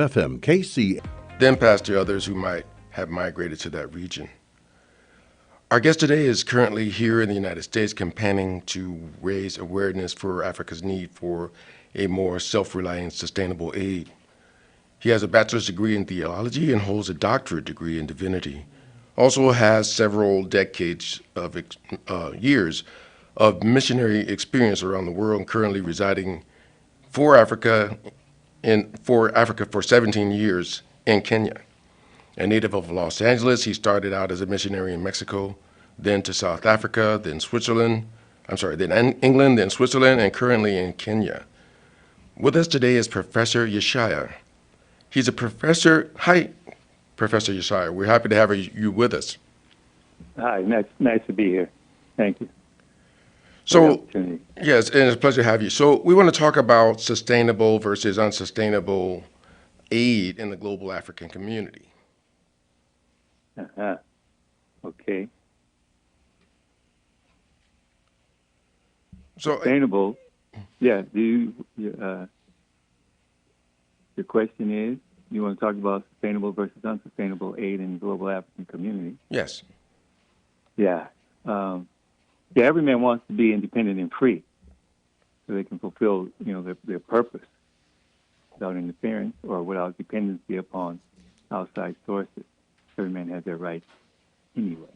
FM KCAA. Then pass to others who might have migrated to that region. Our guest today is currently here in the United States campaigning to raise awareness for Africa's need for a more self-reliant, sustainable aid. He has a bachelor's degree in theology and holds a doctorate degree in divinity. Also has several decades of years of missionary experience around the world, currently residing for Africa for 17 years in Kenya. A native of Los Angeles, he started out as a missionary in Mexico, then to South Africa, then England, then Switzerland, and currently in Kenya. With us today is Professor Yeshaya. He's a professor. Hi, Professor Yeshaya. We're happy to have you with us. Hi, nice to be here. Thank you. So, yes, and it's a pleasure to have you. So, we want to talk about sustainable versus unsustainable aid in the global African community. Okay. So, sustainable. Yeah. Your question is, you want to talk about sustainable versus unsustainable aid in the global African community? Yes. Yeah. Yeah, every man wants to be independent and free, so they can fulfill, their purpose without interference or without dependency upon outside sources. Every man has their rights anyway,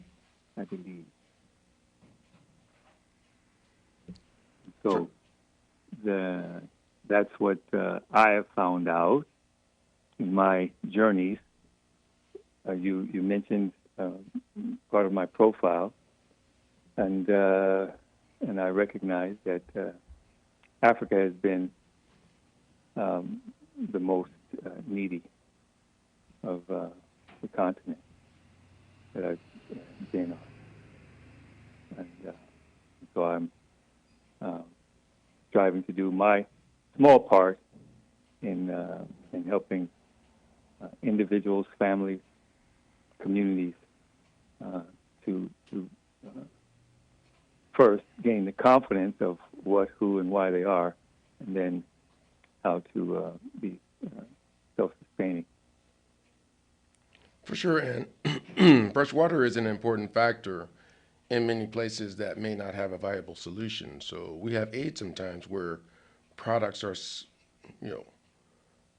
I believe. So that's what I have found out in my journeys. You mentioned part of my profile. And I recognize that Africa has been the most needy of the continent that I've been on. And so I'm striving to do my small part in helping individuals, families, communities to first gain the confidence of what, who, and why they are, and then how to be self-sustaining. For sure, and fresh water is an important factor in many places that may not have a viable solution. So we have aid sometimes where products are,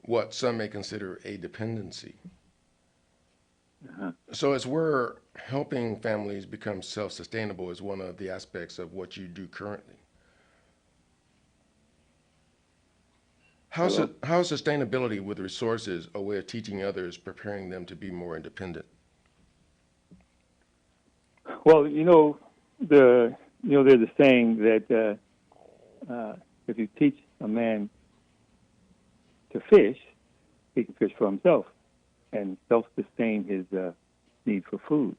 what some may consider a dependency. So as we're helping families become self-sustainable is one of the aspects of what you do currently. How is sustainability with resources a way of teaching others, preparing them to be more independent? Well, there's a saying that if you teach a man to fish, he can fish for himself and self-sustain his need for food.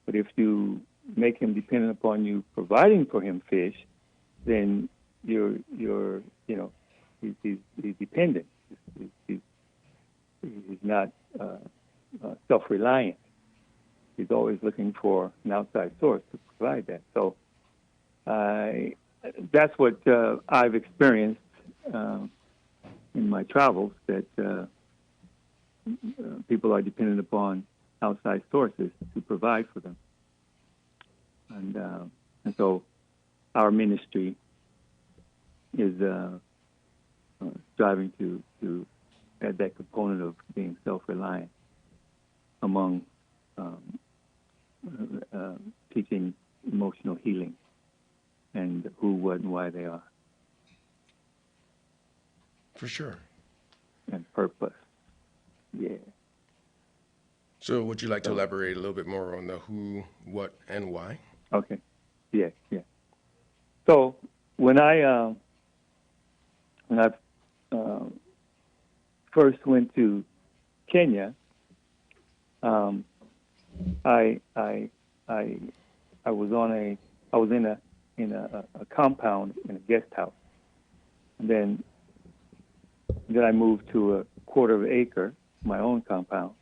But if you make him dependent upon you providing for him fish, then he's dependent. He's not self-reliant. He's always looking for an outside source to provide that. So that's what I've experienced in my travels, that people are dependent upon outside sources to provide for them. And so our ministry is striving to add that component of being self-reliant among teaching emotional healing and who, what, and why they are. For sure. And purpose. Yeah. So would you like to elaborate a little bit more on the who, what, and why? Okay. Yeah. So when I first went to Kenya, I was in a compound in a guest house, and then I moved to a quarter of an acre, my own compound,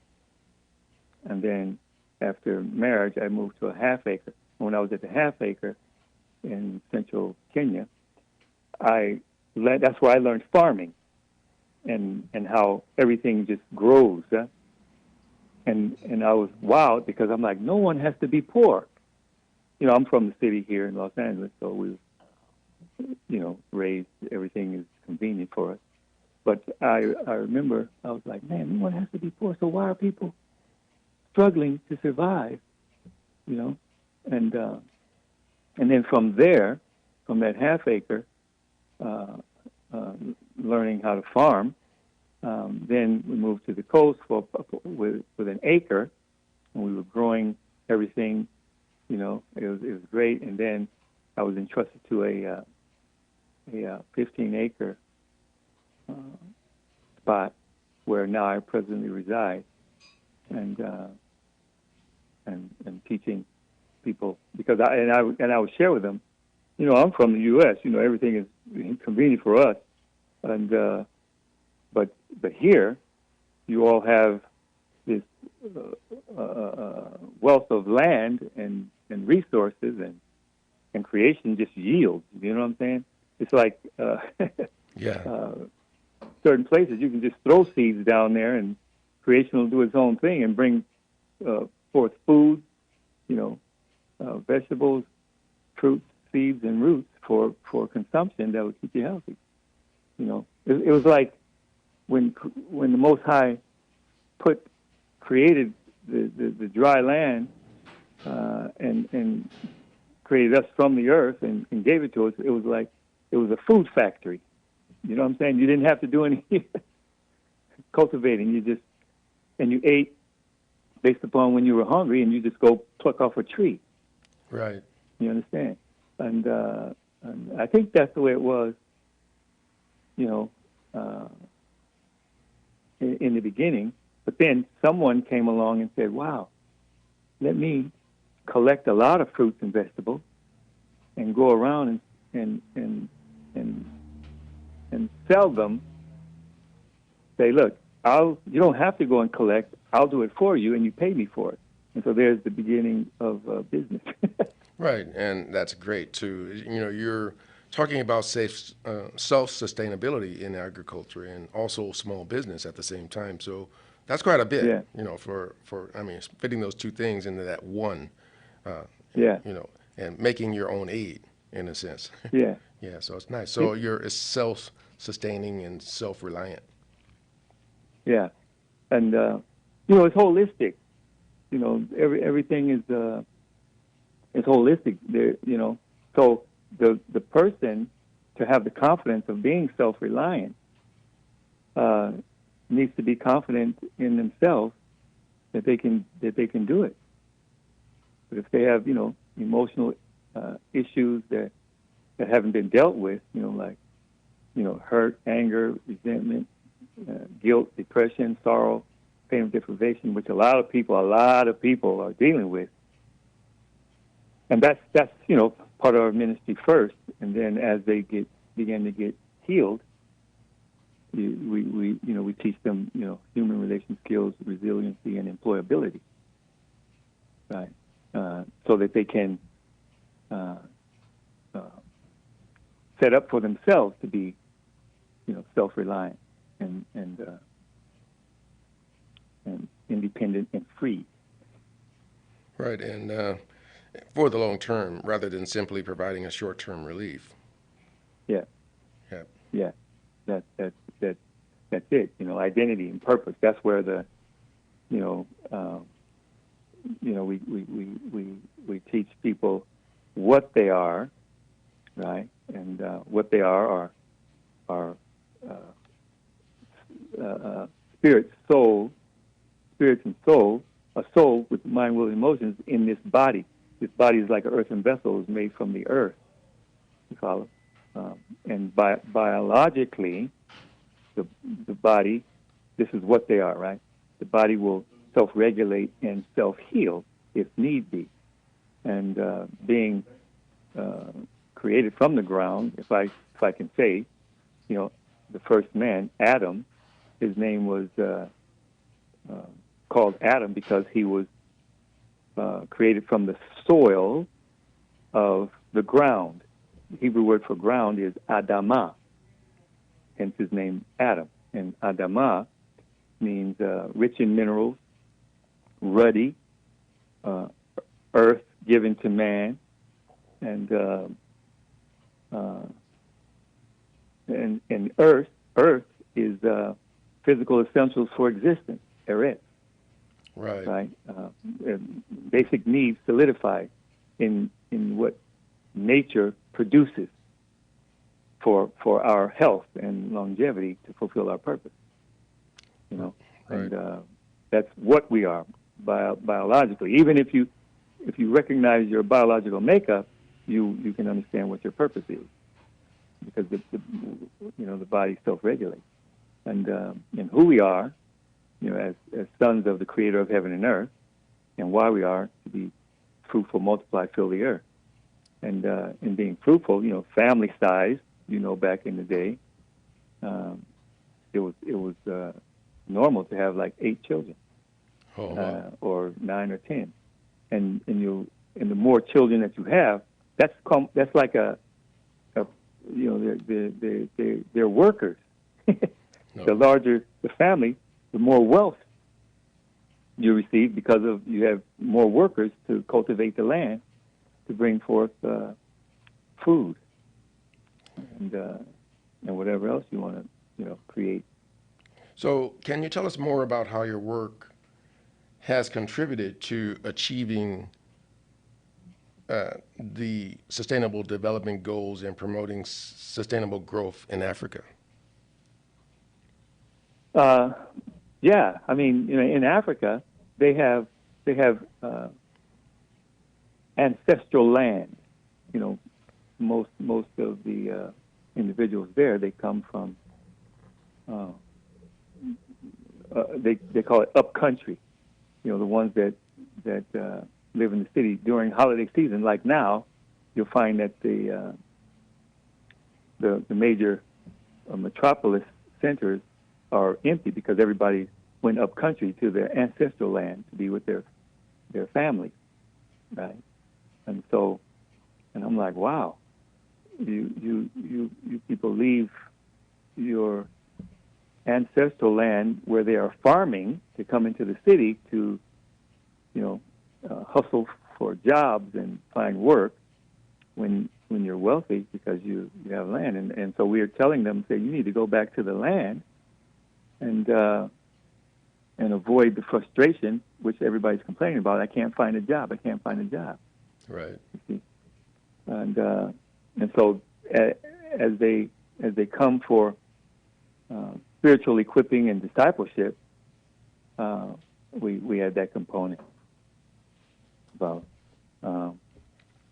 and then after marriage I moved to a half acre. When I was at the half acre in central Kenya, that's where I learned farming. and how everything just grows. And I was wowed because I'm like, no one has to be poor. I'm from the city here in Los Angeles, so we, raised, everything is convenient for us. But I remember I was like, man, no one has to be poor. So why are people struggling to survive? And then from there, from that half acre, learning how to farm, then we moved to the coast with an acre, and we were growing everything. It was great. And then I was entrusted to a 15-acre spot where now I presently reside, and teaching people, because I would share with them, I'm from the U.S. Everything is convenient for us, and but here you all have this wealth of land and resources, and creation just yields. You know what I'm saying? It's like Yeah. Certain places you can just throw seeds down there, and creation will do its own thing and bring forth food, vegetables, fruits, seeds, and roots for consumption that will keep you healthy. It was like when the Most High created the dry land and created us from the earth and gave it to us. It was like it was a food factory. You know what I'm saying? You didn't have to do any cultivating. You ate based upon when you were hungry, and you just go pluck off a tree. Right. You understand? And I think that's the way it was, in the beginning. But then someone came along and said, wow, let me collect a lot of fruits and vegetables and go around and sell them. Say, look, you don't have to go and collect. I'll do it for you, and you pay me for it. And so there's the beginning of business. Right, and that's great too. You're talking about self-sustainability in agriculture and also small business at the same time. So that's quite a bit, Yeah. for fitting those two things into that one, Yeah. And making your own aid in a sense. Yeah. Yeah, so it's nice. So you're self-sustaining and self-reliant. Yeah. And, it's holistic. Everything is holistic there, So the person, to have the confidence of being self-reliant, needs to be confident in themselves that they can do it. But if they have, emotional issues that haven't been dealt with, like, hurt, anger, resentment, guilt, depression, sorrow, pain of deprivation, which a lot of people are dealing with. And that's part of our ministry first, and then as they begin to get healed, we teach them human relation skills, resiliency, and employability, right? So that they can set up for themselves to be self-reliant and independent and free. Right, and for the long term, rather than simply providing a short-term relief. Yeah. Yeah. Yeah. That's it. Identity and purpose. That's where we teach people what they are, right? And what they are spirits and soul, a soul with mind, will, and emotions in this body. This body is like an earthen vessel, is made from the earth. You follow? And biologically, the body, this is what they are, right? The body will self-regulate and self-heal if need be. And being created from the ground, if I can say, the first man, Adam, his name was called Adam because he was created from the soil of the ground. The Hebrew word for ground is Adamah, hence his name Adam. and Adama means rich in minerals, ruddy, earth given to man, and earth is physical essentials for existence. Eret, Right. right? Basic needs solidified in what nature produces for our health and longevity to fulfill our purpose. You know, Right. and that's what we are biologically. Even if you recognize your biological makeup, you can understand what your purpose is, because the body self-regulates, and who we are, as sons of the Creator of heaven and earth, and why we are to be fruitful, multiply, fill the earth, and in being fruitful, family size. Back in the day, it was normal to have like 8 children, Oh, wow. or 9 or 10, and the more children that you have, that's like they're workers. No. The larger the family, the more wealth you receive, because you have more workers to cultivate the land to bring forth food and whatever else you want to create. So, can you tell us more about how your work has contributed to achieving the Sustainable Development Goals and promoting sustainable growth in Africa? Yeah, I mean, in Africa, they have ancestral land. Most of the individuals there, they come from they call it up country. The ones that live in the city during holiday season, like now, you'll find that the major metropolis centers are empty because everybody went up country to their ancestral land to be with their families, right? And I'm like, wow, you people leave your ancestral land where they are farming to come into the city to, hustle for jobs and find work when you're wealthy because you have land. And so we are telling them, say, you need to go back to the land and avoid the frustration, which everybody's complaining about. I can't find a job. I can't find a job. Right. You see? And so as they come for spiritual equipping and discipleship, we had that component about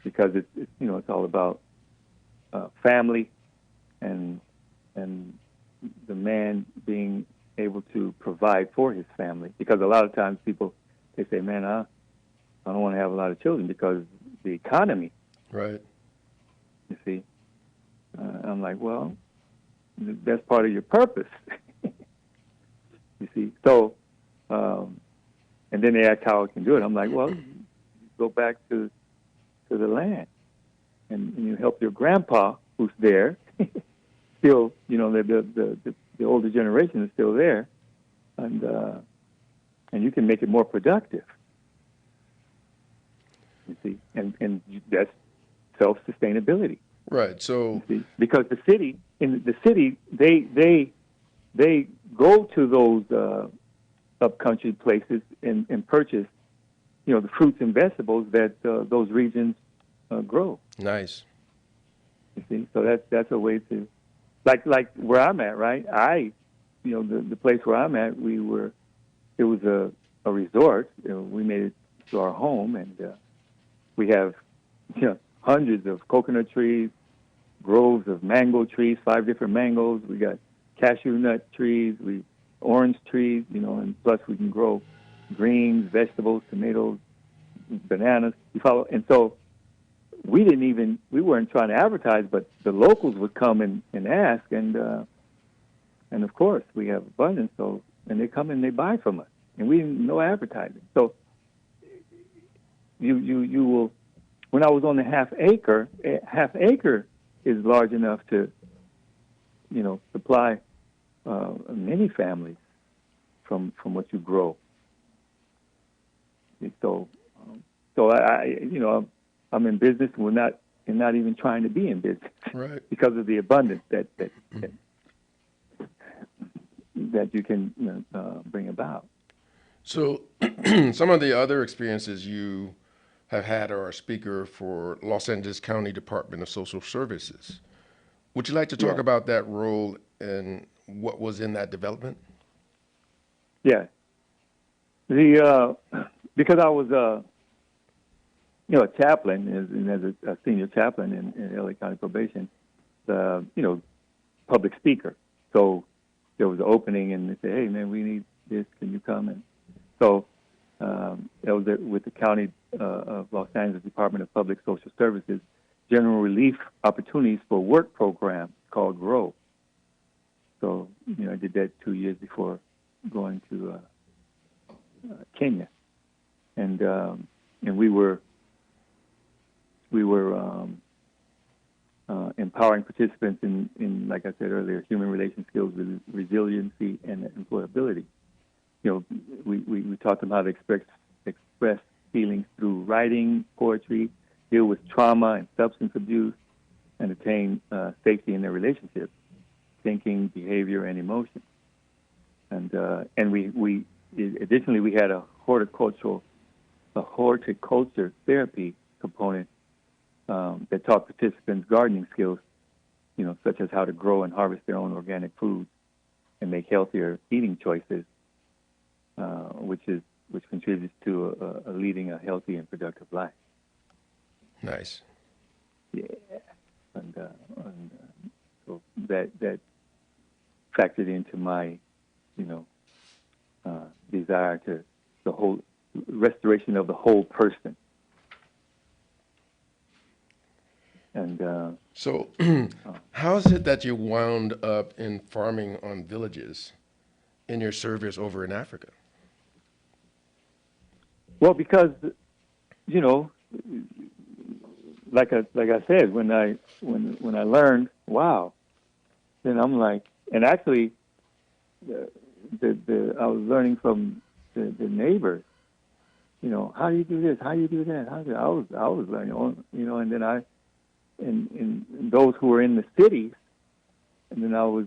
because it's all about family and the man being able to provide for his family. Because a lot of times people, they say, man, I don't want to have a lot of children because the economy. Right. You see, I'm like, well, that's part of your purpose. You see, so and then they ask how I can do it. I'm like, well, go back to the land and you help your grandpa who's there. Still, the older generation is still there, and you can make it more productive. You see, and that's self-sustainability. Right. So, You see, because in the city, they go to those upcountry places and purchase, the fruits and vegetables that those regions grow. nice. You see, so that's a way to, like where I'm at, right? The place where I'm at, it was a resort. We made it to our home, and we have hundreds of coconut trees, groves of mango trees, 5 different mangoes. We got cashew nut trees, orange trees, and plus we can grow greens, vegetables, tomatoes, bananas. You follow? And so we weren't trying to advertise, but the locals would come and ask, and of course we have abundance. So, and they come and they buy from us, and we didn't no advertising. So you will. When I was on the half acre is large enough to, supply many families from what you grow. And so I'm in business. We're not and not even trying to be in business Right. because of the abundance that you can bring about. So, some of the other experiences you have had are a speaker for Los Angeles County Department of Social Services. Would you like to talk Yeah, about that role and what was in that development? yeah. The because I was a chaplain and as a senior chaplain in LA County Probation, public speaker. So there was an opening, and they said, "Hey, man, we need this. Can you come?" And so that was with the County of Los Angeles Department of Public Social Services General Relief Opportunities for Work program called GROW. So I did that 2 years before going to Kenya, and we were empowering participants in, like I said earlier, human relation skills, resiliency, and employability. We taught them how to express feelings through writing, poetry, deal with trauma and substance abuse, and attain safety in their relationships, thinking, behavior, and emotion. And we additionally we had a horticulture therapy component that taught participants gardening skills, such as how to grow and harvest their own organic foods and make healthier eating choices, which contributes to leading a healthy and productive life. Nice. Yeah, and so that factored into my, desire to the whole restoration of the whole person. And So, how is it that you wound up in farming on villages in your service over in Africa? well, because you know, like I said, when I learned, wow, then I'm like, and actually, the I was learning from the neighbors. How do you do this? How do you do that? I was learning, and then and those who were in the cities, and then I was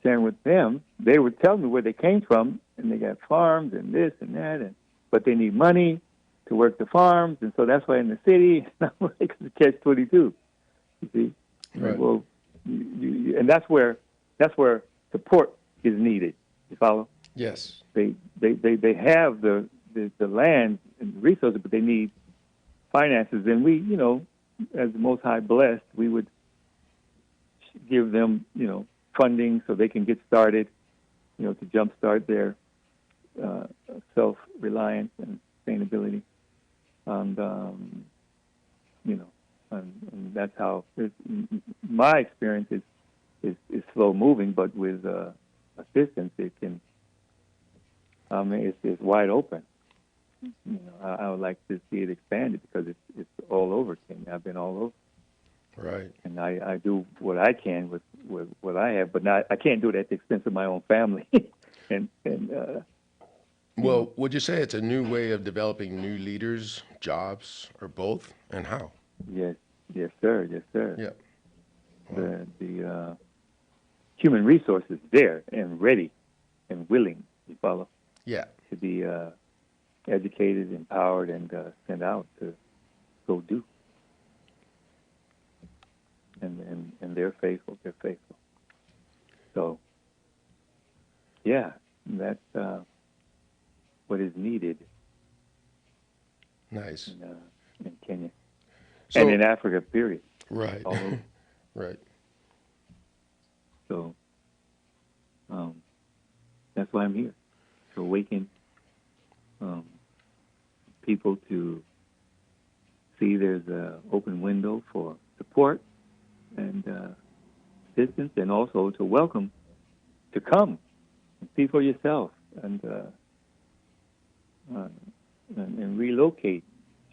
sharing with them. They were telling me where they came from, and they got farms and this and that, but they need money to work the farms, and so that's why in the city, I'm like, it's a catch-22. You see, Right. well, and that's where support is needed. You follow? Yes. They have the land and the resources, but they need finances. And we, as the Most High blessed, we would give them, funding so they can get started, to jumpstart their self-reliance and sustainability. And and that's how my experience is slow moving, but with assistance, it can. It's wide open. I would like to see it expanded because it's all over Kenya. I've been all over, Right. and I do what I can with what I have, but I can't do it at the expense of my own family. and Well, would you say it's a new way of developing new leaders, jobs, or both, and how? yes, yes, sir. Yeah. The human resources there and ready and willing. You follow? Yeah. To be educated, empowered, and sent out to go do. And they're faithful. They're faithful. So, yeah, that's what is needed Nice. in Kenya and So, in Africa. Period. right. All over. Right. So that's why I'm here, to awaken people to see there's an open window for support and assistance, and also to welcome to come and see for yourself and relocate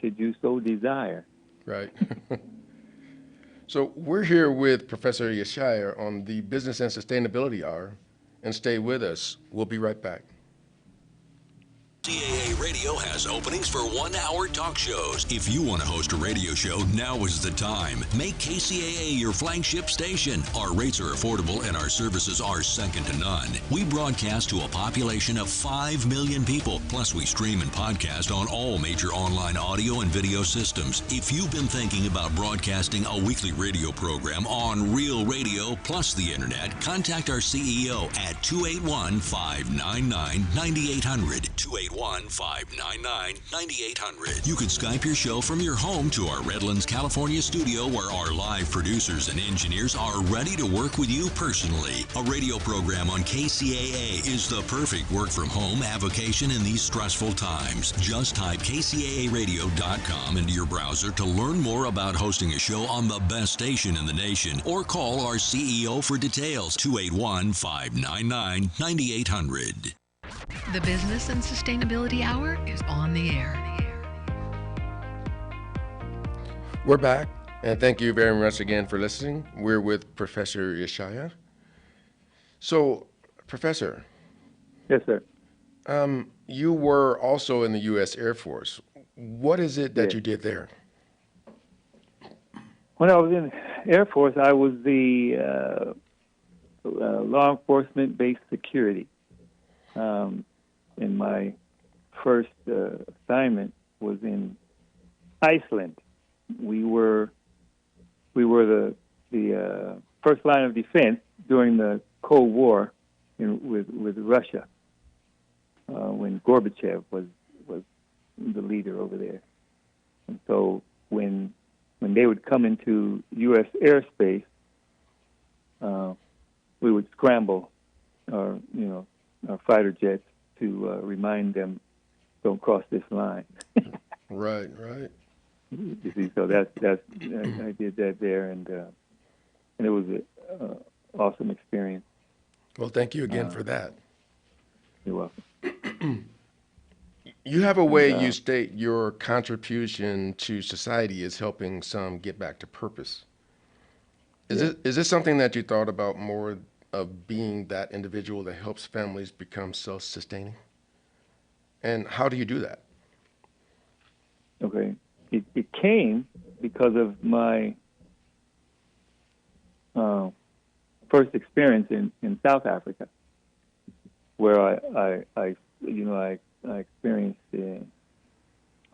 should you so desire. Right. So we're here with Professor Yeshaya on the Business and Sustainability Hour, and stay with us. We'll be right back. KCAA Radio has openings for 1-hour talk shows. If you want to host a radio show, now is the time. Make KCAA your flagship station. Our rates are affordable and our services are second to none. We broadcast to a population of 5 million people. Plus, we stream and podcast on all major online audio and video systems. If you've been thinking about broadcasting a weekly radio program on real radio plus the internet, contact our CEO at 281-599-9800. 281-599-9800. You can Skype your show from your home to our Redlands, California studio where our live producers and engineers are ready to work with you personally. A radio program on KCAA is the perfect work from home avocation in these stressful times. Just type kcaaradio.com into your browser to learn more about hosting a show on the best station in the nation, or call our CEO for details, 281-599-9800. The Business and Sustainability Hour is on the air. We're back, and thank you very much again for listening. We're with Professor Yeshaya. So, Professor. Yes, sir. You were also in the U.S. Air Force. What is it that Yes. you did there? When I was in Air Force, I was the law enforcement based security. And my first assignment was in Iceland. We were the first line of defense during the Cold War with Russia when Gorbachev was the leader over there. And so when they would come into U.S. airspace, we would scramble our fighter jets to remind them, don't cross this line. Right. You see, so that's I did that there, and it was an awesome experience. Well, thank you again for that. You're welcome. You have a way you state your contribution to society is helping some get back to purpose. Is this something that you thought about more, of being that individual that helps families become self-sustaining? And how do you do that? Okay. It came because of my first experience in South Africa, where I experienced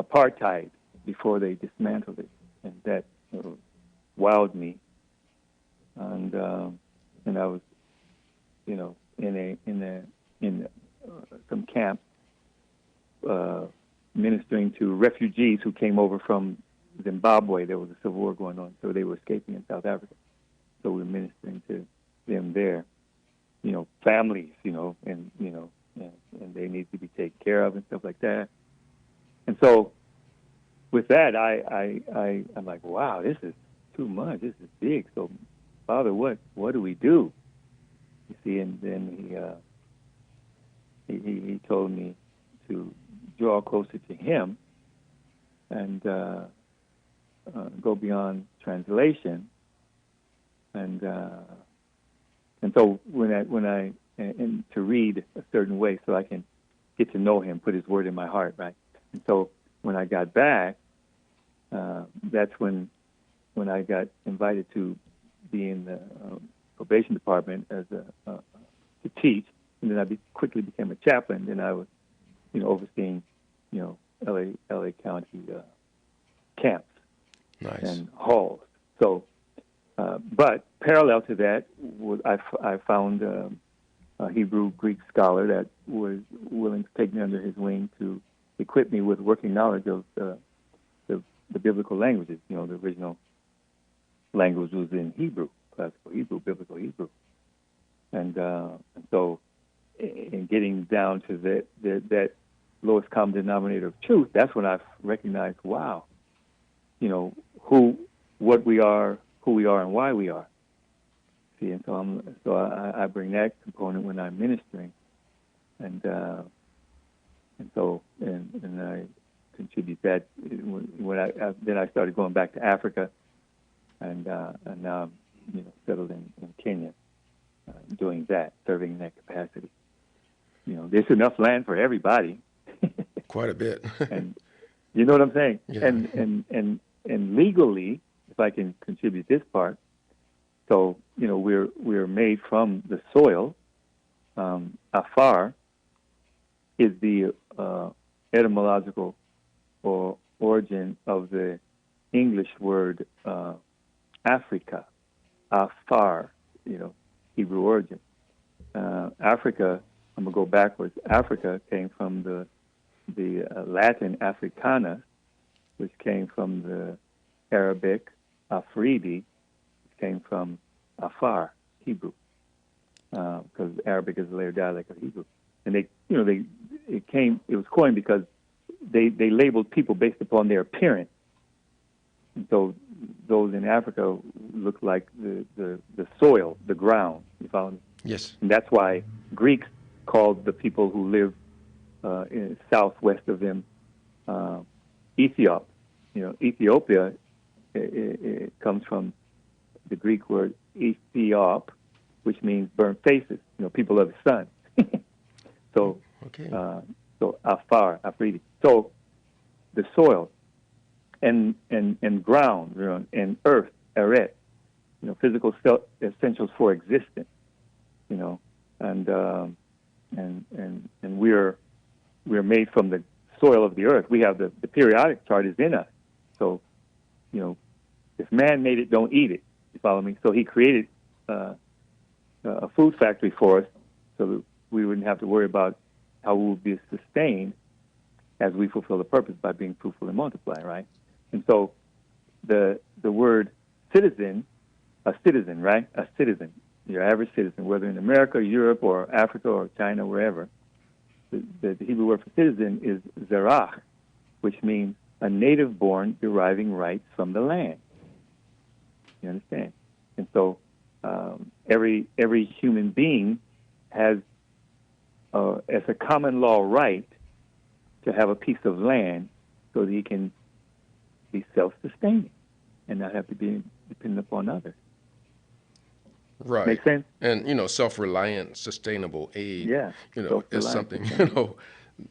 apartheid before they dismantled it, and that wowed me. And I was, in some camp ministering to refugees who came over from Zimbabwe. There was a civil war going on, so they were escaping in South Africa. So we were ministering to them there, families, and they need to be taken care of and stuff like that. And so with that, I'm like, wow, this is too much. This is big. So, Father, what do we do? You see, and then he told me to draw closer to him and go beyond translation. And so and to read a certain way so I can get to know him, put his word in my heart, right? And so when I got back, that's when I got invited to be in the probation department as to teach, and then I quickly became a chaplain. Then I was, overseeing, LA County camps and halls. So, but parallel to that, I found a Hebrew Greek scholar that was willing to take me under his wing to equip me with working knowledge of the biblical languages. The original language was in Hebrew, classical Hebrew, biblical Hebrew, and so in getting down to that lowest common denominator of truth, that's when I recognized, wow, what we are, who we are, and why we are. See, and so I bring that component when I'm ministering, and I contribute that when I started going back to Africa and now I'm settled in Kenya, doing that, serving in that capacity. There's enough land for everybody. Quite a bit. And you know what I'm saying? Yeah. And legally, if I can contribute this part, so we're made from the soil. Afar is the etymological or origin of the English word Africa. Afar, Hebrew origin. Africa, I'm gonna go backwards. Africa came from the Latin Africana, which came from the Arabic Afridi, which came from Afar, Hebrew, because Arabic is a later dialect of Hebrew. And it was coined because they labeled people based upon their appearance. And so those in Africa look like the soil, the ground. You follow me? Yes. And that's why Greeks called the people who live in southwest of them Ethiop. Ethiopia it comes from the Greek word Ethiop, which means burnt faces. People of the sun. So, okay. So Afar, Afridi. So the soil and ground, and earth, eret, physical essentials for existence. And we're made from the soil of the earth. We have the periodic chart is in us. So, if man made it, don't eat it. You follow me? So he created a food factory for us, so that we wouldn't have to worry about how we would be sustained as we fulfill the purpose by being fruitful and multiply, right? And so the word citizen, a citizen, right? A citizen, your average citizen, whether in America, Europe, or Africa, or China, wherever, the Hebrew word for citizen is zerach, which means a native born deriving rights from the land. You understand? And so every human being has, as a common law right, to have a piece of land so that he can be self-sustaining and not have to be dependent upon others. Right. Make sense? And, self-reliant, sustainable aid, Yeah. is something,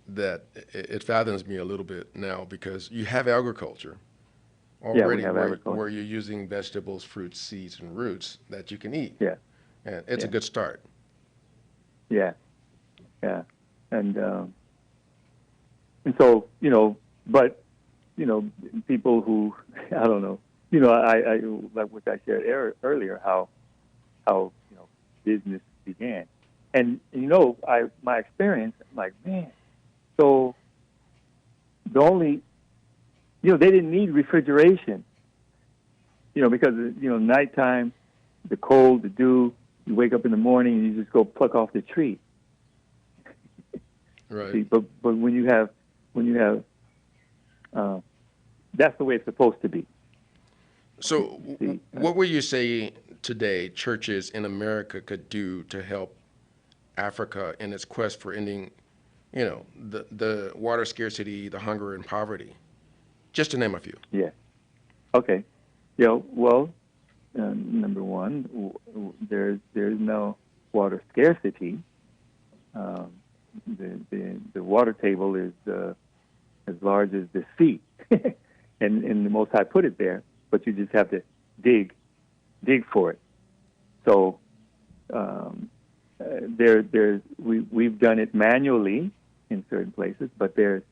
that it fathoms me a little bit now, because you have agriculture already, where you're using vegetables, fruits, seeds, and roots that you can eat. Yeah. And it's a good start. Yeah. Yeah. And so, but, people who, I don't know, I like what I shared earlier, how business began. And, my experience, I'm like, man, so the only, they didn't need refrigeration, because, nighttime, the cold, the dew, you wake up in the morning and you just go pluck off the tree. Right. See, but when you have, that's the way it's supposed to be. So what would you say today churches in America could do to help Africa in its quest for ending, the water scarcity, the hunger and poverty, just to name a few? Yeah. Okay. Well, number one, there's no water scarcity. The water table is as large as the sea, and the Most High put it there. But you just have to dig for it. So we've done it manually in certain places, but there's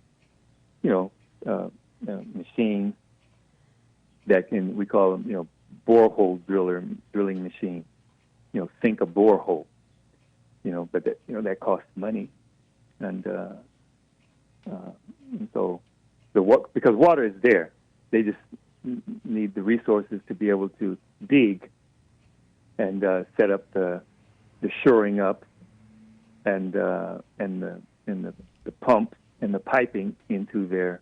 machines that we call them borehole drilling machine. Sink a borehole. But that costs money, and so because water is there, they just need the resources to be able to dig and set up the shoring up and the pump and the piping into their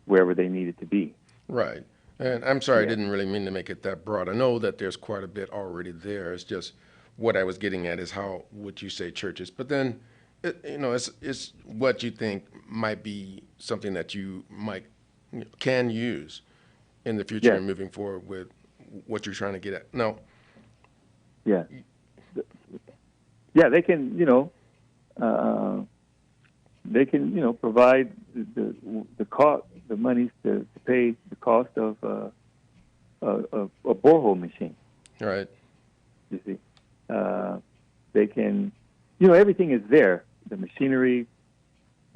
wherever they need it to be. Right. And I'm sorry, I didn't really mean to make it that broad. I know that there's quite a bit already there. It's just what I was getting at is how would you say churches, but then it's what you think might be something that you can use in the future Yes. and moving forward with what you're trying to get at. No. Yeah. Yeah, they can, they can, provide the cost, the monies to pay the cost of a borehole machine. Right. You see, they can, everything is there. The machinery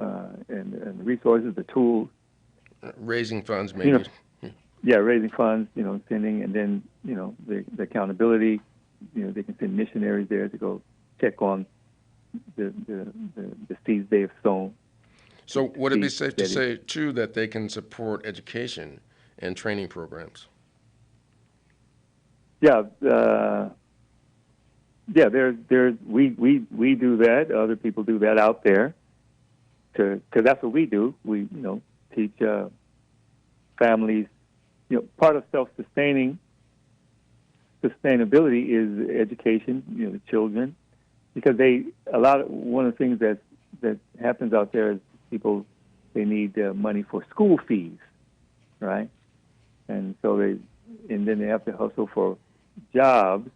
and the resources, the tools. Raising funds, maybe. Yeah, raising funds, sending, and then the accountability. They can send missionaries there to go check on the seeds they have sown. So would it be Seeds safe to that say, too, that they can support education and training programs? Yeah, we do that. Other people do that out there, because that's what we do. We teach families. Part of sustainability is education. The children, because one of the things that happens out there is people, they need money for school fees, right? And so then they have to hustle for jobs,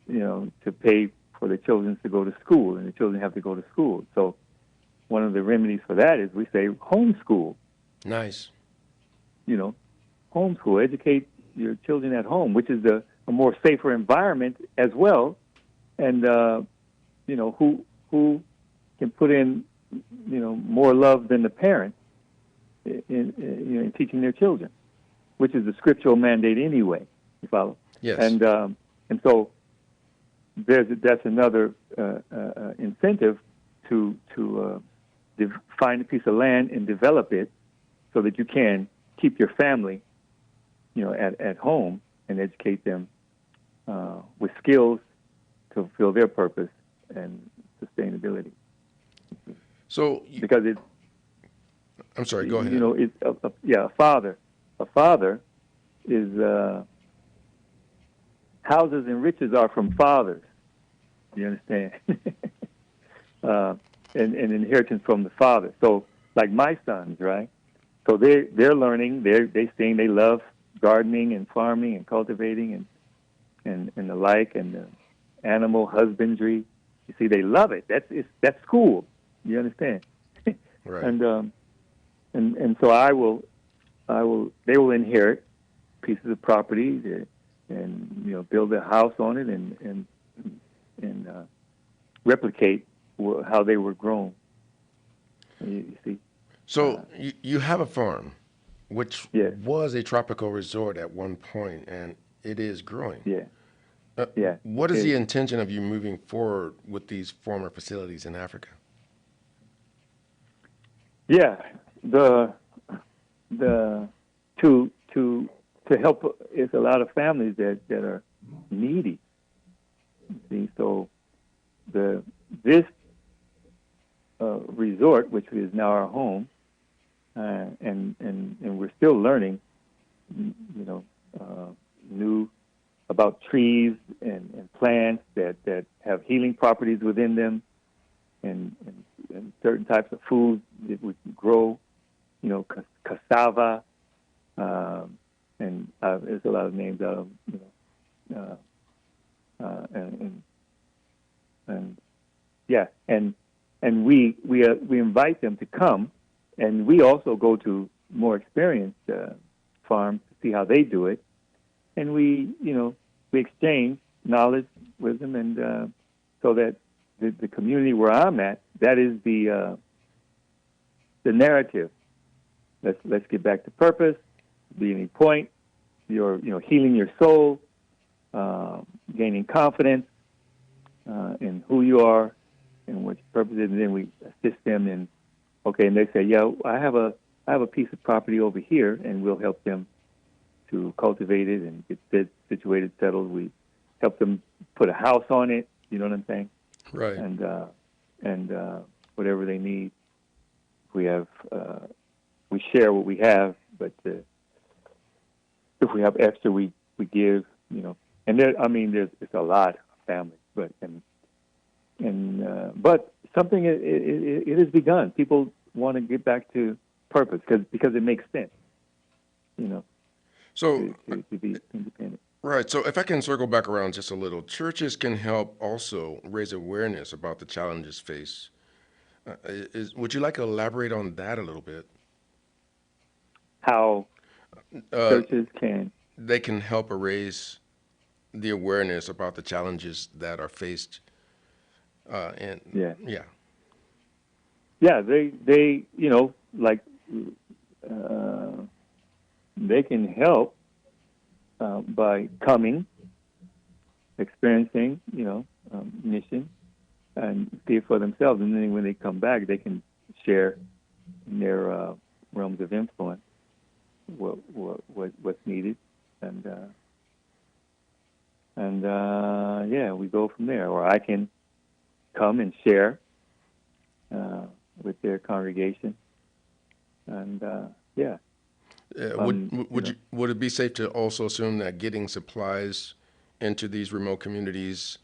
to pay for the children to go to school, and the children have to go to school. So one of the remedies for that is we say homeschool. Nice. Homeschool, educate your children at home, which is a more safer environment as well. And who can put in more love than the parents in teaching their children, which is the scriptural mandate anyway. You follow? Yes. And so that's another incentive to find a piece of land and develop it, so that you can keep your family, at home, and educate them with skills to fulfill their purpose and sustainability. So, because it's, I'm sorry, go ahead. It's a father. A father is houses and riches are from fathers. You understand? And inheritance from the father. So, like my sons, right? So they're learning. They sing. They love gardening and farming and cultivating and the like, and animal husbandry. You see, they love it. That's school. You understand? Right. And so they will inherit pieces of property and build a house on it and replicate how they were grown. You see. So you have a farm, which Yes. was a tropical resort at one point, and it is growing. Yeah. Yeah. What is the intention of you moving forward with these former facilities in Africa? Yeah, to help is a lot of families that are needy. See, so this resort, which is now our home, and we're still learning, new about trees and plants that have healing properties within them, and certain types of foods that we can grow, cassava, and there's a lot of names out of, and we invite them to come, and we also go to more experienced farms to see how they do it, and we exchange knowledge with them, and so that the community where I'm at, that is the narrative. Let's get back to purpose. Be any point, you're healing your soul, gaining confidence in who you are and what your purpose is, and then we assist them in. Okay, and they say, yeah, I have a piece of property over here, and we'll help them to cultivate it and get situated, settled. We help them put a house on it. You know what I'm saying? Right. And whatever they need, we have. We share what we have, but if we have extra, we give. And it's a lot of families, but something it has begun. People want to get back to purpose because it makes sense. So, to be independent. right. So, if I can circle back around just a little, churches can help also raise awareness about the challenges faced. Would you like to elaborate on that a little bit? How Uh, churches can, they can help raise the awareness about the challenges that are faced. And yeah, yeah, yeah, they like uh, they can help by coming, experiencing, mission, and see it for themselves. And then when they come back, they can share in their realms of influence what's needed, and yeah, we go from there. Or I can come and share with their congregation, and yeah, would it be safe to also assume that getting supplies into these remote communities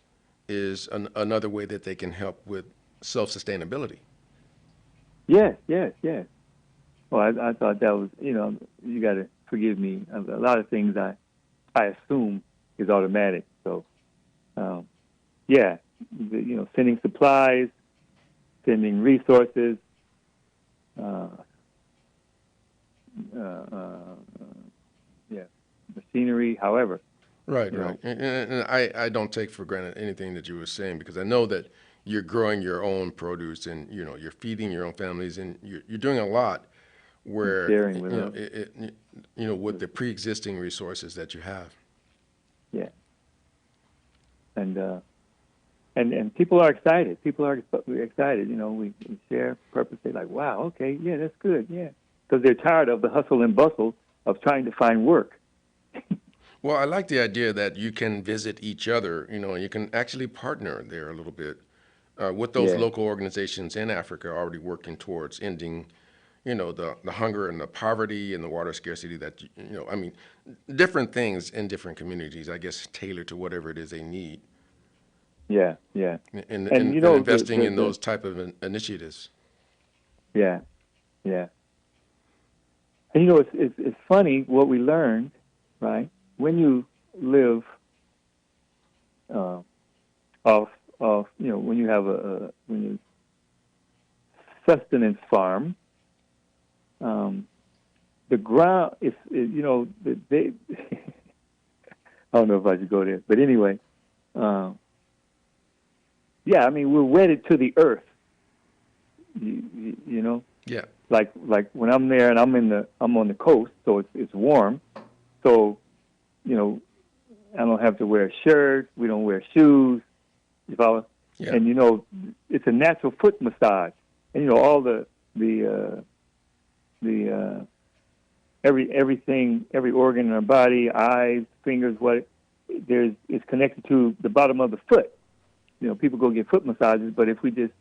is another way that they can help with self sustainability? yes, yes, yes. Well, I thought that was, you got to forgive me. A lot of things I assume is automatic. So, um, yeah, sending supplies, sending resources, uh, uh, uh, yeah, machinery, however, Right, you right. know, And I don't take for granted anything that you were saying because I know that you're growing your own produce and you're feeding your own families and you're doing a lot and where sharing with others. with the pre-existing resources that you have. Yeah, and and people are excited. People are excited. We share purpose. They're like, wow, okay, yeah, that's good, yeah, because they're tired of the hustle and bustle of trying to find work. Well, I like the idea that you can visit each other, and you can actually partner there a little bit with those Yeah, local organizations in Africa already working towards ending, the hunger and the poverty and the water scarcity that, I mean, different things in different communities, I guess, tailored to whatever it is they need yeah, yeah. and, And and, and the, investing the in the those type of initiatives. yeah, yeah. And it's funny what we learned, right? When you live uh, off when you have when you sustenance farm, the ground they I don't know if I should go there, but anyway, um, yeah, I mean we're wedded to the earth, you know, Yeah. like when I'm there and I'm on the coast, so it's warm, so you know I don't have to wear a shirt, we don't wear shoes, you follow, Yeah. and it's a natural foot massage, and all the everything, every organ in our body, eyes, fingers, is connected to the bottom of the foot. People go get foot massages, but if we just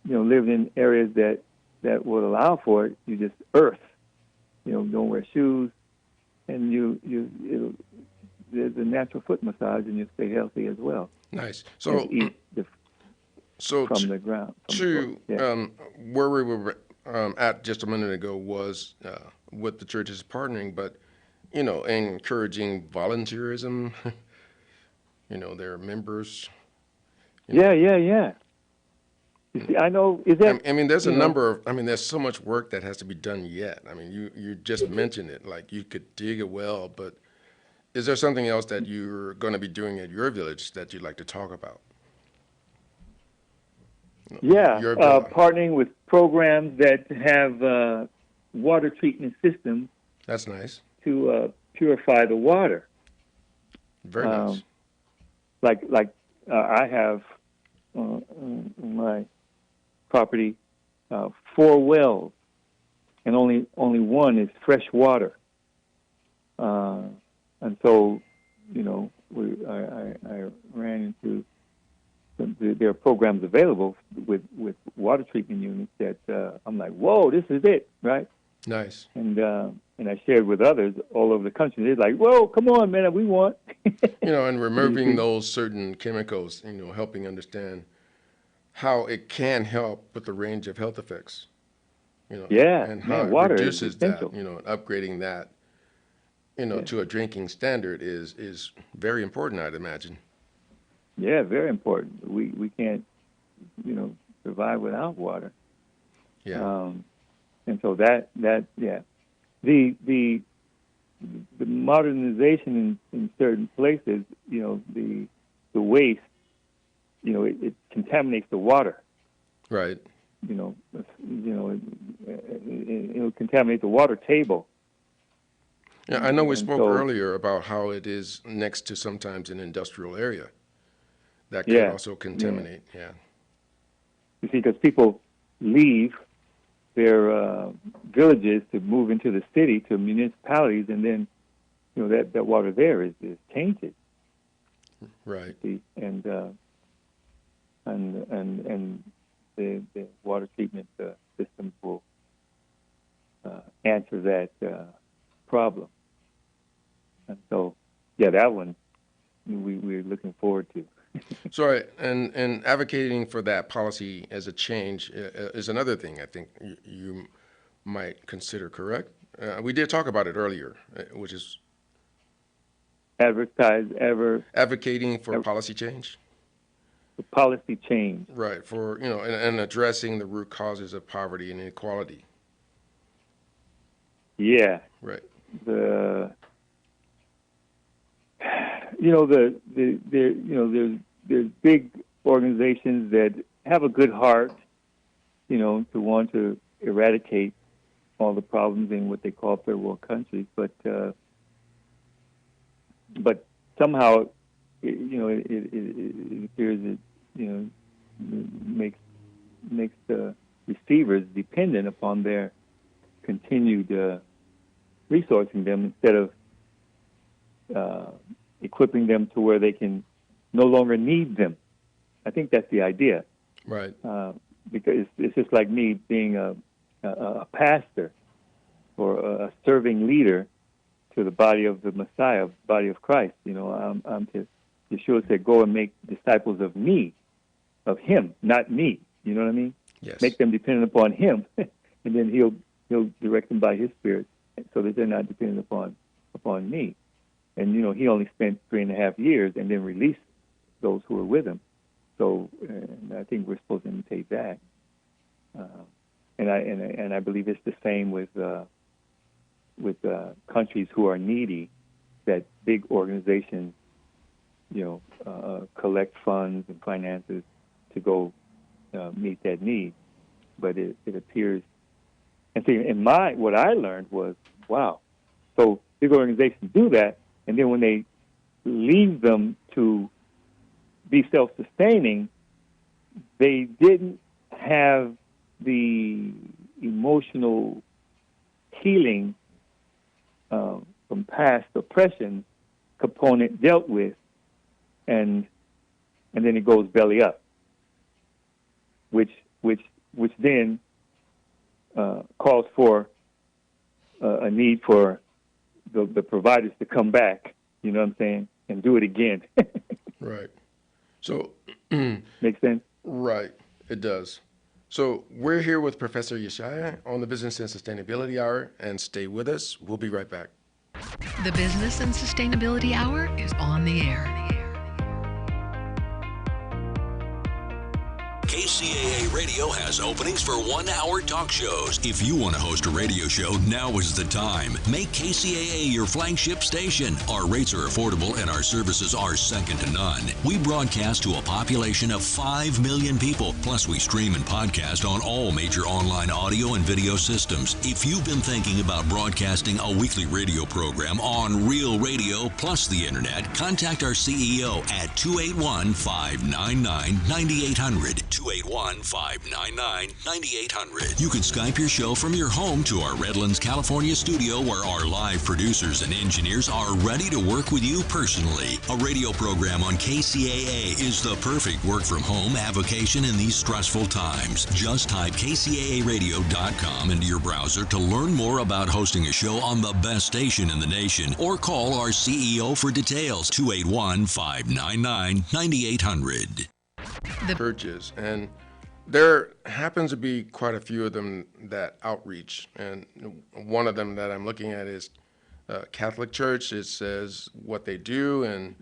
lived in areas that would allow for it, you just earth. Don't wear shoes, and there's a natural foot massage, and you stay healthy as well Nice. as So, eat so from the ground, from the soil. to Yeah, where we were at just a minute ago was with the churches partnering, but encouraging volunteerism. Their members. You know, yeah, yeah, yeah. You see, I know. Is that I mean, there's a you know? number of. I mean, there's so much work that has to be done yet. I mean, you just mentioned it. Like you could dig a well, but is there something else that you're going to be doing at your village that you'd like to talk about? Yeah, Your village. partnering with programs that have water treatment systems That's nice. to purify the water. Very nice. Um, like I have on my property 4 wells, and only one is fresh water. And so, I ran into there are programs available with water treatment units that I'm like, whoa, this is it, right? Nice. And I shared with others all over the country. They're like, whoa, come on, man, we want. And You removing see? those certain chemicals, helping understand how it can help with the range of health effects, Yeah, and how man, it water is reduces that, essential. and upgrading that. Yeah. to a drinking standard is very important, I'd imagine. Yeah, very important. We can't, survive without water. Yeah. And so that yeah, the modernization in certain places, the waste, it contaminates the water. Right. It'll contaminate the water table. Yeah, I know we And spoke so, earlier about how it is next to sometimes an industrial area that could yeah, also yeah. contaminate. Yeah. You see, because people leave their villages to move into the city, to municipalities, and then, that water there is tainted. Right. See, and the water treatment systems will answer that problem. And so, yeah, that one we're looking forward to. So, and advocating for that policy as a change is another thing I think you might consider, correct? We did talk about it earlier, which is Advertise advocating for policy change. policy change. Right, for, and addressing the root causes of poverty and inequality. Yeah, Right. the there's big organizations that have a good heart, to want to eradicate all the problems in what they call third world countries, but somehow, it appears that makes the receivers dependent upon their continued resourcing them instead of equipping them to where they can no longer need them. I think that's the idea. Right. Because it's just like me being a pastor or a serving leader to the body of the Messiah, body of Christ. I'm to Yeshua said, "Go and make disciples of me, of Him, not me." You know what I mean? Yes. Make them dependent upon Him, and then He'll direct them by His Spirit, so that they're not dependent upon me. And He only spent 3.5 years, and then released those who were with Him. So, I think we're supposed to imitate that. And I believe it's the same with countries who are needy, that big organizations, collect funds and finances to go meet that need. But it appears, and see, what I learned was, wow, so big organizations do that, and then when they leave them to be self-sustaining, they didn't have the emotional healing from past oppression component dealt with, and then it goes belly up, which then calls for a need for the providers to come back. You know what I'm saying, and do it again. Right. So, Makes sense? right, it does. So we're here with Professor Yeshaya on the Business and Sustainability Hour, and stay with us. We'll be right back. The Business and Sustainability Hour is on the air. KCAA Radio has openings for 1-hour talk shows. If you want to host a radio show, now is the time. Make KCAA your flagship station. Our rates are affordable and our services are second to none. We broadcast to a population of 5 million people. Plus, we stream and podcast on all major online audio and video systems. If you've been thinking about broadcasting a weekly radio program on real radio plus the internet, contact our CEO at 281-599-9800. 281-599-9800. You can Skype your show from your home to our Redlands, California studio, where our live producers and engineers are ready to work with you personally. A radio program on KCAA is the perfect work-from-home avocation in these stressful times. Just type kcaaradio.com into your browser to learn more about hosting a show on the best station in the nation, or call our CEO for details, 281-599-9800. Churches, and there happens to be quite a few of them that outreach, and one of them that I'm looking at is Catholic Church, it says what they do, and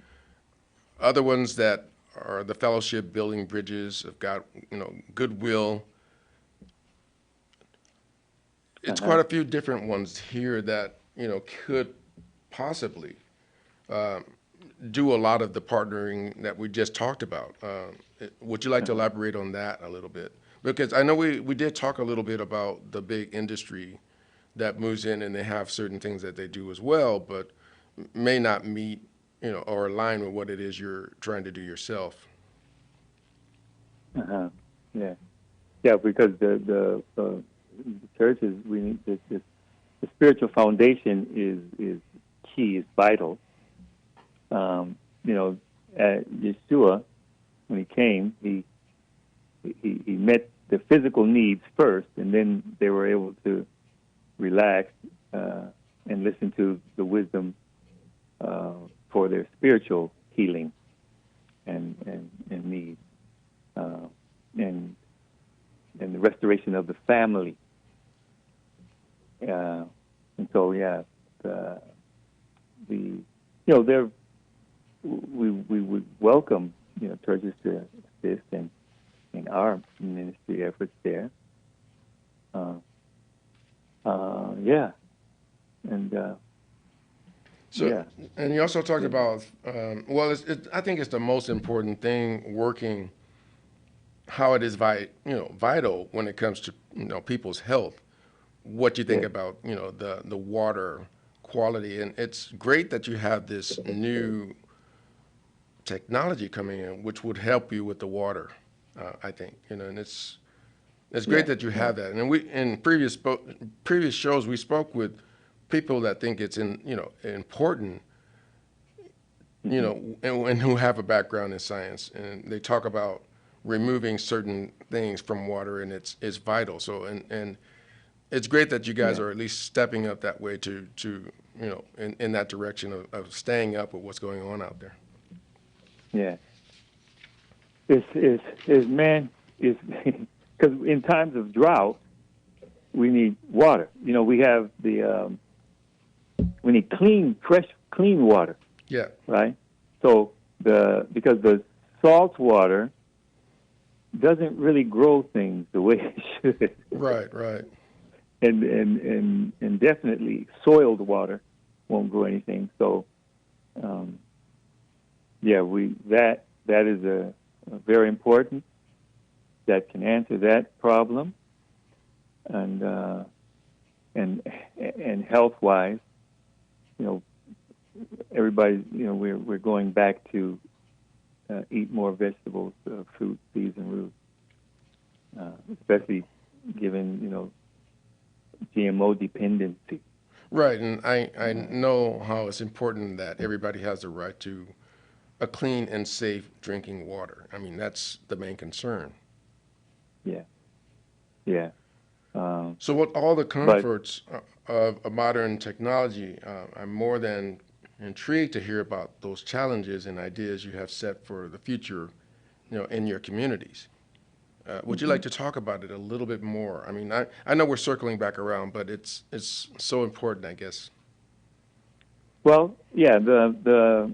other ones that are the fellowship, building bridges of God, goodwill. It's Uh-huh. quite a few different ones here that could possibly do a lot of the partnering that we just talked about. Would you like to Uh-huh. elaborate on that a little bit? Because I know we did talk a little bit about the big industry that moves in and they have certain things that they do as well, but may not meet, or align with what it is you're trying to do yourself. Uh-huh. Yeah. Yeah, because the church is we need the spiritual foundation is key, is vital. You know, Yeshua, when he came, he met the physical needs first, and then they were able to relax and listen to the wisdom for their spiritual healing and needs, uh, and and the restoration of the family. And so, yeah, the there we would welcome churches to assist in our ministry efforts there. Yeah, and So, yeah, and you also talked about, I think it's the most important thing working how it is vital when it comes to people's health. What you think yeah, about the water quality, and it's great that you have this new technology coming in, which would help you with the water. I think and it's great yeah, that you yeah. have that. And we in previous shows we spoke with people that think it's important, Hmm. and who have a background in science, and they talk about removing certain things from water, and it's vital. So and it's great that you guys Yeah, are at least stepping up that way to in that direction of staying up with what's going on out there. yeah. It's man, it's because in times of drought we need water. We have we need clean water, Yeah, right? So because the salt water doesn't really grow things the way it should, right. and definitely soiled water won't grow anything. So um, yeah, that is a very important, that can answer that problem, and and health wise, you know, everybody, we're going back to eat more vegetables, fruit, seeds, and roots, especially given GMO dependency. Right, and I Uh, know how it's important that everybody has the right to a clean and safe drinking water. I mean, that's the main concern. yeah, yeah. Um, So, with all the but comforts of modern technology, I'm more than intrigued to hear about those challenges and ideas you have set for the future, in your communities. Would you like mhm. to talk about it a little bit more? I mean, I know we're circling back around, but it's so important, I guess. Well, yeah, the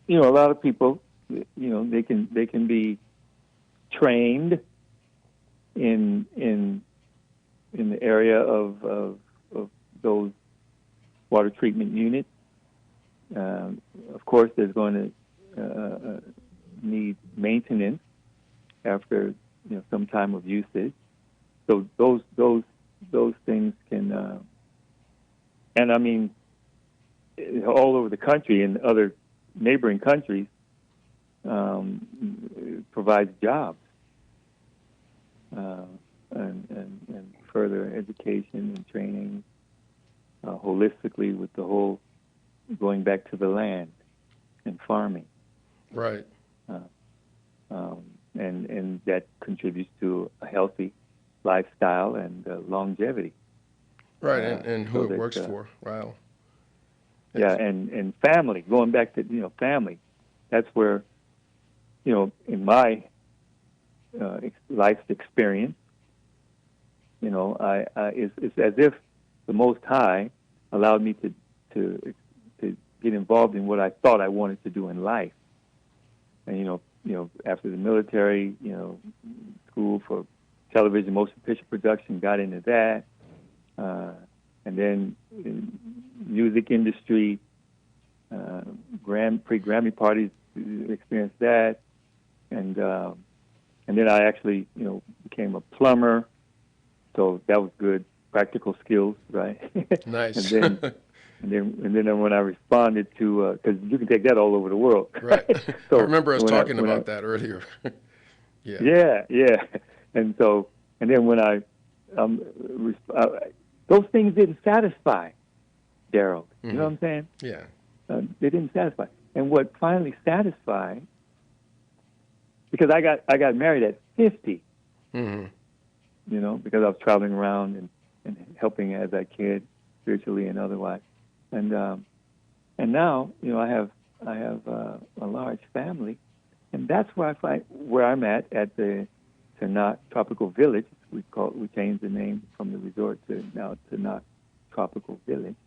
a lot of people, they can be trained in the area of those water treatment units. Of course, there's going to need maintenance after some time of usage. So those things can, and I mean, all over the country and other neighboring countries, provides jobs, uh, and further education and training, holistically, with the whole going back to the land and farming, Right, uh, um, and that contributes to a healthy lifestyle and longevity. right, Uh, and who so it that works for. Wow. yeah, Yes. and family. Going back to family, that's where in my life's experience, it's as if the Most High allowed me to to get involved in what I thought I wanted to do in life. And after the military, school for television motion picture production, got into that, and then in music industry, pre-Grammy parties, experienced that, and then I actually became a plumber, so that was good, practical skills, right? Nice. And then when I responded to, because you can take that all over the world. Right. So I remember us talking when about that earlier. Yeah. And then when those things didn't satisfy Daryl. You know what I'm saying? Yeah. They didn't satisfy. And what finally satisfied, because I got married at 50. Because I was traveling around and helping as I could, spiritually and otherwise. And now, I have a large family, and that's where I find where I'm at the Tanakh Tropical Village. We changed the name from the resort to now Tanakh Tropical Village,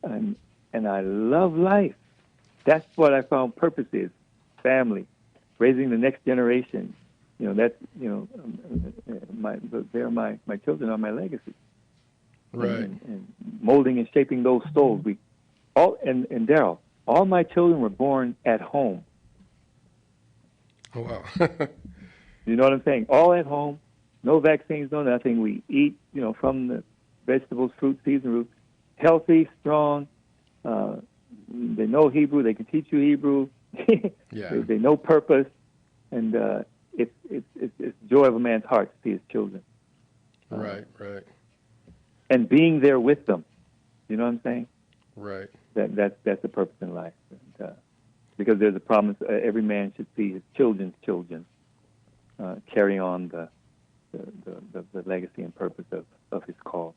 and I love life. That's what I found purpose is: family, raising the next generation. My children are my legacy. Right. And molding and shaping those souls. And Daryl, all my children were born at home. Oh, wow. You know what I'm saying? All at home, no vaccines, no nothing. We eat, from the vegetables, fruits, seeds, and roots. Healthy, strong. They know Hebrew. They can teach you Hebrew. Yeah. They know purpose, and it's the joy of a man's heart to see his children. Right. And being there with them. You know what I'm saying? Right. That's the purpose in life. And, because there's a promise, every man should see his children's children carry on the legacy and purpose of his call.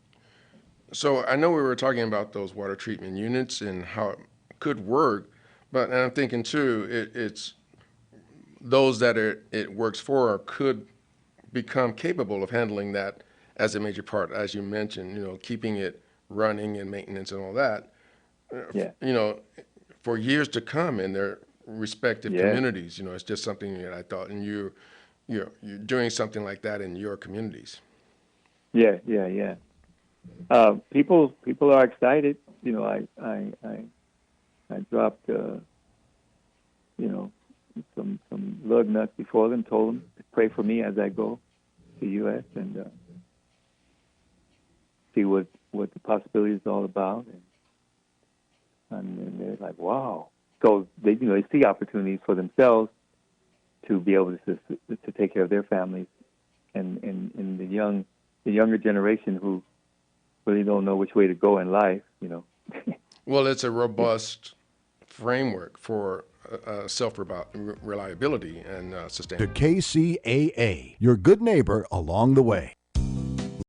So I know we were talking about those water treatment units and how it could work, but I'm thinking too, it's those that it works for could become capable of handling that as a major part, as you mentioned, keeping it running and maintenance and all that, for years to come in their respective communities. It's just something that I thought, and you're doing something like that in your communities. Yeah. People are excited. I dropped some lug nuts before them, told them to pray for me as I go to the U.S. and see what the possibility is all about, and they're like, wow. So they see opportunities for themselves to be able to take care of their families, and the younger generation who really don't know which way to go in life. Well, it's a robust framework for self-reliability and sustainability. To KCAA, your good neighbor along the way.